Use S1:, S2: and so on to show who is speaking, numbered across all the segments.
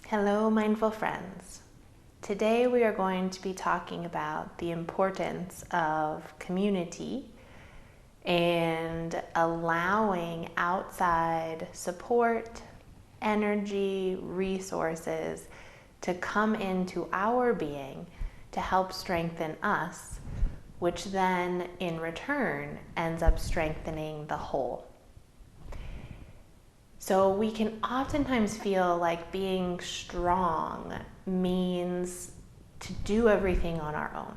S1: Hello, mindful friends. Today we are going to be talking about the importance of community and allowing outside support, energy, resources to come into our being to help strengthen us, which then in return ends up strengthening the whole. So we can oftentimes feel like being strong means to do everything on our own,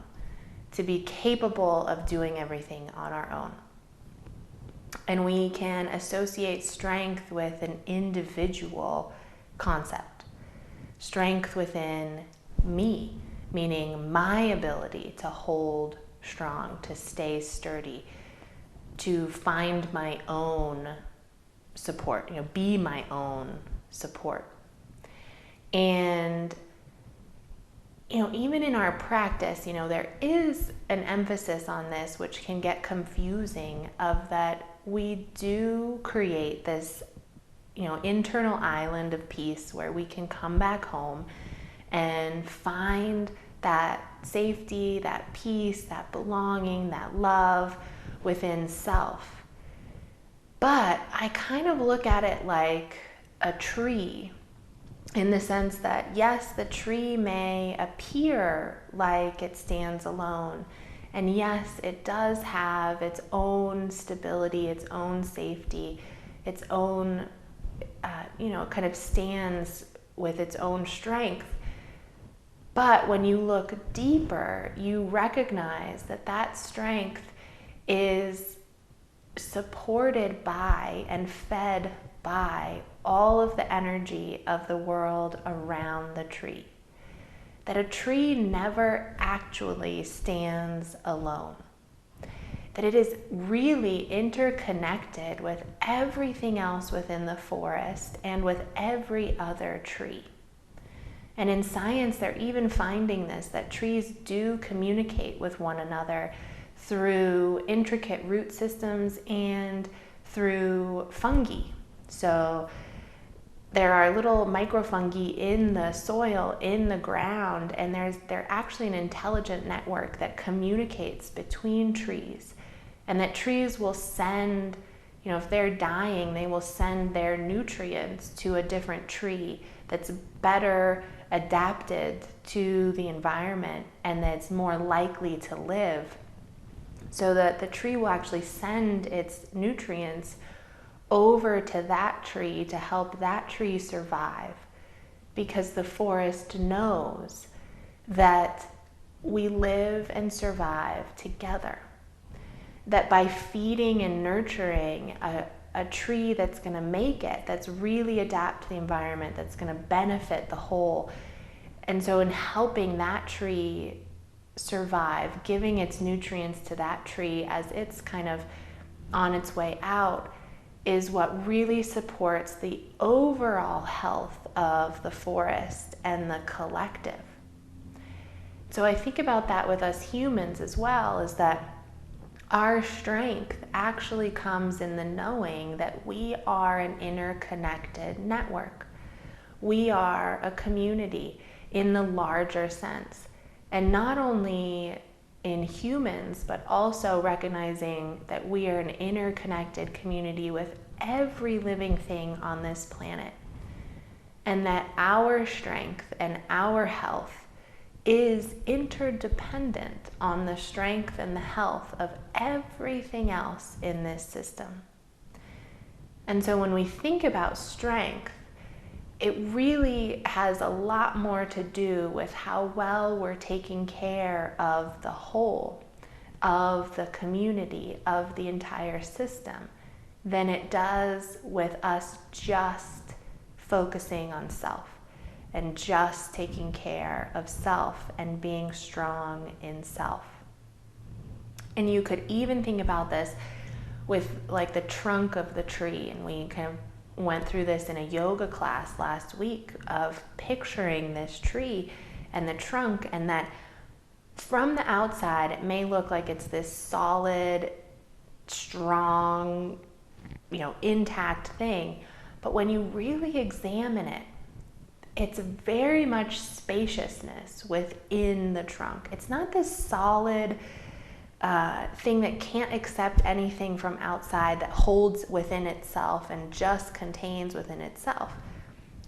S1: to be capable of doing everything on our own. And we can associate strength with an individual concept. Strength within me, meaning my ability to hold strong, to stay sturdy, to find my own support, be my own support. And, even in our practice, there is an emphasis on this, which can get confusing, of that we do create this, internal island of peace where we can come back home and find that safety, that peace, that belonging, that love within self. But I kind of look at it like a tree, in the sense that, yes, the tree may appear like it stands alone. And yes, it does have its own stability, its own safety, its own, kind of stands with its own strength. But when you look deeper, you recognize that that strength is supported by and fed by all of the energy of the world around the tree. That a tree never actually stands alone. That it is really interconnected with everything else within the forest and with every other tree. And in science, they're even finding this, that trees do communicate with one another through intricate root systems and through fungi. So there are little microfungi in the soil, in the ground, and they're actually an intelligent network that communicates between trees. And that trees will send, if they're dying, they will send their nutrients to a different tree that's better adapted to the environment and that's more likely to live. So that the tree will actually send its nutrients over to that tree to help that tree survive, because the forest knows that we live and survive together. That by feeding and nurturing a tree that's going to make it, that's really adapt to the environment, that's going to benefit the whole. And so in helping that tree survive, giving its nutrients to that tree as it's kind of on its way out, is what really supports the overall health of the forest and the collective. So I think about that with us humans as well, is that our strength actually comes in the knowing that we are an interconnected network. We are a community in the larger sense. And not only in humans, but also recognizing that we are an interconnected community with every living thing on this planet. And that our strength and our health is interdependent on the strength and the health of everything else in this system. And so when we think about strength, it really has a lot more to do with how well we're taking care of the whole, of the community, of the entire system, than it does with us just focusing on self and just taking care of self and being strong in self. And you could even think about this with like the trunk of the tree, and we kind of went through this in a yoga class last week of picturing this tree and the trunk, and that from the outside it may look like it's this solid, strong intact thing. But when you really examine it, it's very much spaciousness within the trunk. It's not this solid thing that can't accept anything from outside, that holds within itself and just contains within itself.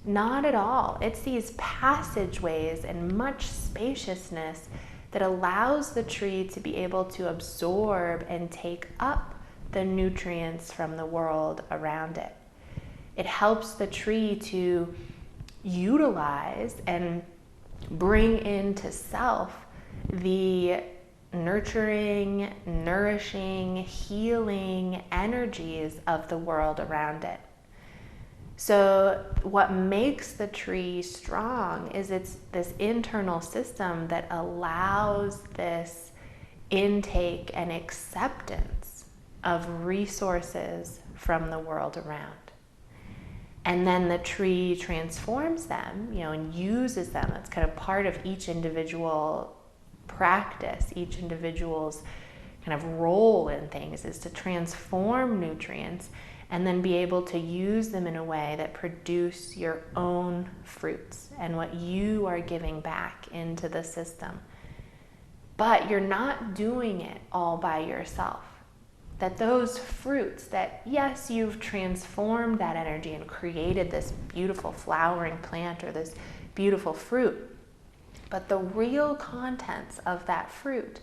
S1: Not at all. It's these passageways and much spaciousness that allows the tree to be able to absorb and take up the nutrients from the world around it. It helps the tree to utilize and bring into self the nurturing, nourishing, healing energies of the world around it. So what makes the tree strong is it's this internal system that allows this intake and acceptance of resources from the world around. And then the tree transforms them, and uses them. That's kind of part of each individual practice, each individual's kind of role in things is to transform nutrients and then be able to use them in a way that produce your own fruits and what you are giving back into the system. But you're not doing it all by yourself. That those fruits that, yes, you've transformed that energy and created this beautiful flowering plant or this beautiful fruit, but the real contents of that fruit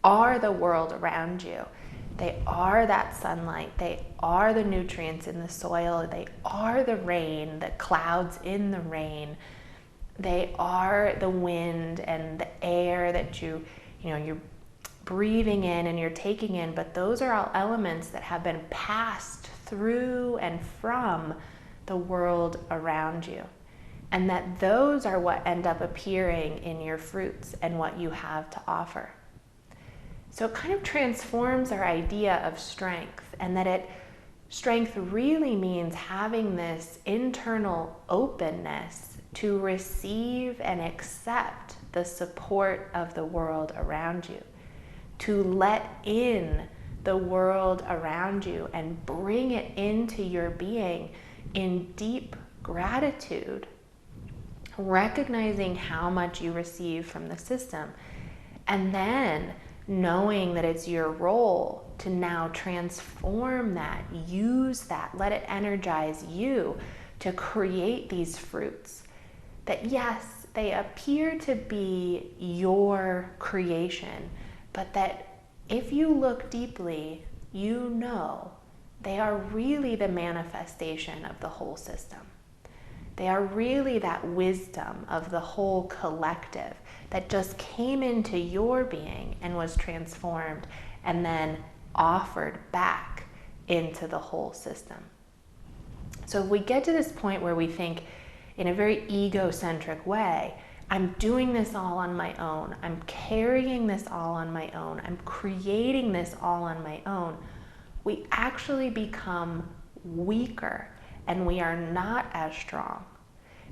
S1: are the world around you. They are that sunlight. They are the nutrients in the soil. They are the rain, the clouds in the rain. They are the wind and the air that you're breathing in and you're taking in. But those are all elements that have been passed through and from the world around you. And that those are what end up appearing in your fruits and what you have to offer. So it kind of transforms our idea of strength, and that strength really means having this internal openness to receive and accept the support of the world around you, to let in the world around you and bring it into your being in deep gratitude, recognizing how much you receive from the system, and then knowing that it's your role to now transform that, use that, let it energize you to create these fruits that, yes, they appear to be your creation, but that if you look deeply, you know they are really the manifestation of the whole system. They are really that wisdom of the whole collective that just came into your being and was transformed and then offered back into the whole system. So if we get to this point where we think in a very egocentric way, I'm doing this all on my own, I'm carrying this all on my own, I'm creating this all on my own, we actually become weaker and we are not as strong,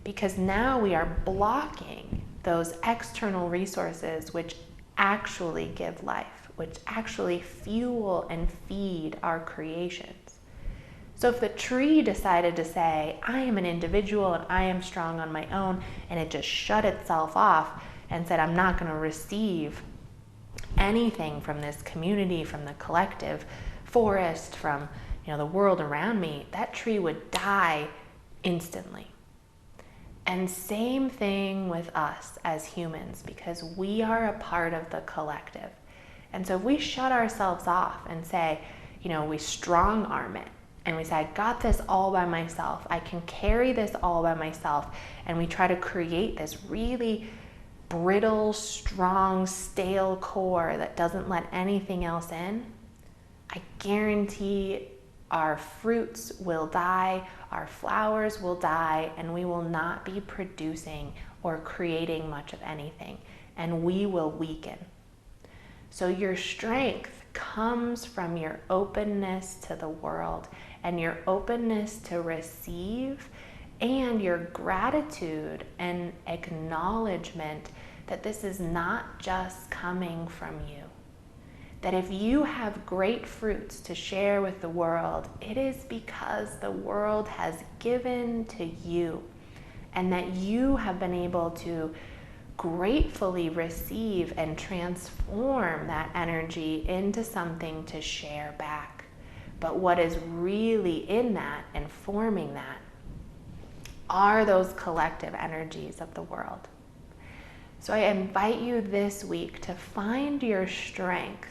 S1: because now we are blocking those external resources which actually give life, which actually fuel and feed our creations. So if the tree decided to say, I am an individual and I am strong on my own, and it just shut itself off and said, I'm not going to receive anything from this community, from the collective forest, from the world around me, that tree would die instantly. And same thing with us as humans, because we are a part of the collective. And so if we shut ourselves off and say, we strong arm it, and we say, I got this all by myself, I can carry this all by myself, and we try to create this really brittle, strong, stale core that doesn't let anything else in, I guarantee our fruits will die, our flowers will die, and we will not be producing or creating much of anything, and we will weaken. So your strength comes from your openness to the world and your openness to receive, and your gratitude and acknowledgement that this is not just coming from you. that if you have great fruits to share with the world, it is because the world has given to you, and that you have been able to gratefully receive and transform that energy into something to share back. But what is really in that and forming that are those collective energies of the world. So I invite you this week to find your strength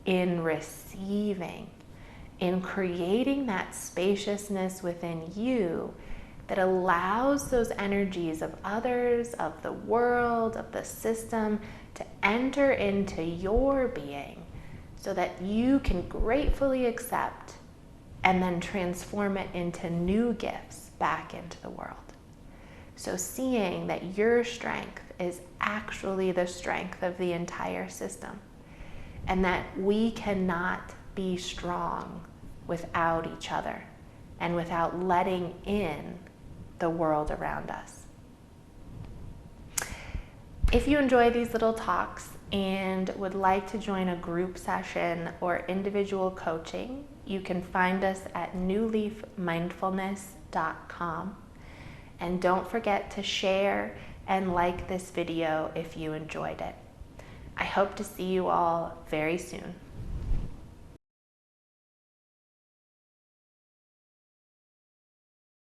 S1: in receiving, in creating that spaciousness within you that allows those energies of others, of the world, of the system to enter into your being so that you can gratefully accept and then transform it into new gifts back into the world. So seeing that your strength is actually the strength of the entire system, and that we cannot be strong without each other and without letting in the world around us. If you enjoy these little talks and would like to join a group session or individual coaching, you can find us at newleafmindfulness.com. And don't forget to share and like this video if you enjoyed it. I hope to see you all very soon.